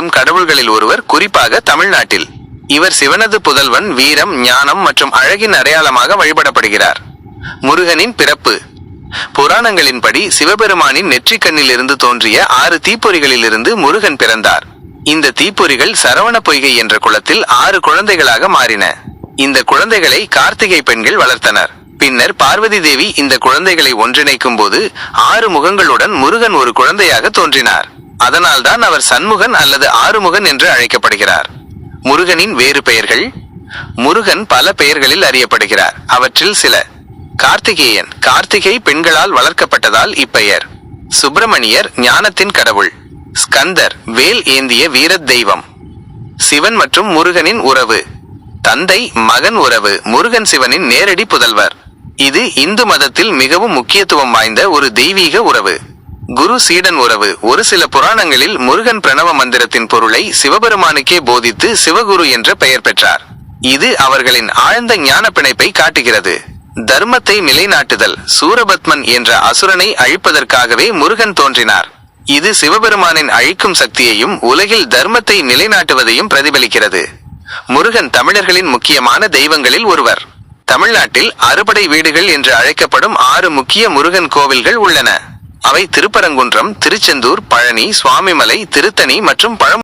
வழிபடப்படும் கடவுள்களில் ஒருவர், குறிப்பாக தமிழ்நாட்டில். இவர் சிவனது புதல்வன், வீரம், ஞானம் மற்றும் அழகின் அடையாளமாக வழிபடப்படுகிறார். முருகனின் பிறப்பு. புராணங்களின்படி சிவபெருமானின் நெற்றிக்கண்ணில் இருந்து தோன்றிய 6 தீப்பொறிகளிலிருந்து முருகன் பிறந்தார். இந்த தீப்பொறிகள் சரவண பொய்கை என்ற குளத்தில் 6 குழந்தைகளாக மாறின. இந்த குழந்தைகளை கார்த்திகை பெண்கள் வளர்த்தனர். பின்னர் பார்வதி தேவி இந்த குழந்தைகளை ஒன்றிணைக்கும் போது 6 முகங்களுடன் முருகன் ஒரு குழந்தையாக தோன்றினார். அதனால்தான் அவர் சண்முகன் அல்லது ஆறுமுகன் என்று அழைக்கப்படுகிறார். முருகனின் வேறு பெயர்கள். முருகன் பல பெயர்களில் அறியப்படுகிறார். அவற்றில் சில: கார்த்திகேயன், கார்த்திகை பெண்களால் வளர்க்கப்பட்டதால் இப்பெயர். சுப்பிரமணியர், ஞானத்தின் கடவுள். ஸ்கந்தர், வேல் ஏந்திய வீரத் தெய்வம். சிவன் மற்றும் முருகனின் உறவு. தந்தை மகன் உறவு. முருகன் சிவனின் நேரடி புதல்வர். இது இந்து மதத்தில் மிகவும் முக்கியத்துவம் வாய்ந்த ஒரு தெய்வீக உறவு. குரு சீடன் உறவு. ஒரு சில புராணங்களில் முருகன் பிரணவ மந்திரத்தின் பொருளை சிவபெருமானுக்கே போதித்து சிவகுரு என்ற பெயர் பெற்றார். இது அவர்களின் ஆழ்ந்த ஞான பிணைப்பை காட்டுகிறது. தர்மத்தை நிலைநாட்டுதல். சூரபத்மன் என்ற அசுரனை அழிப்பதற்காகவே முருகன் தோன்றினார். இது சிவபெருமானின் அழிக்கும் சக்தியையும் உலகில் தர்மத்தை நிலைநாட்டுவதையும் பிரதிபலிக்கிறது. முருகன் தமிழர்களின் முக்கியமான தெய்வங்களில் ஒருவர். தமிழ்நாட்டில் அறுபடை வீடுகள் என்று அழைக்கப்படும் 6 முக்கிய முருகன் கோவில்கள் உள்ளன. அவை திருப்பரங்குன்றம், திருச்செந்தூர், பழனி, சுவாமிமலை, திருத்தணி மற்றும்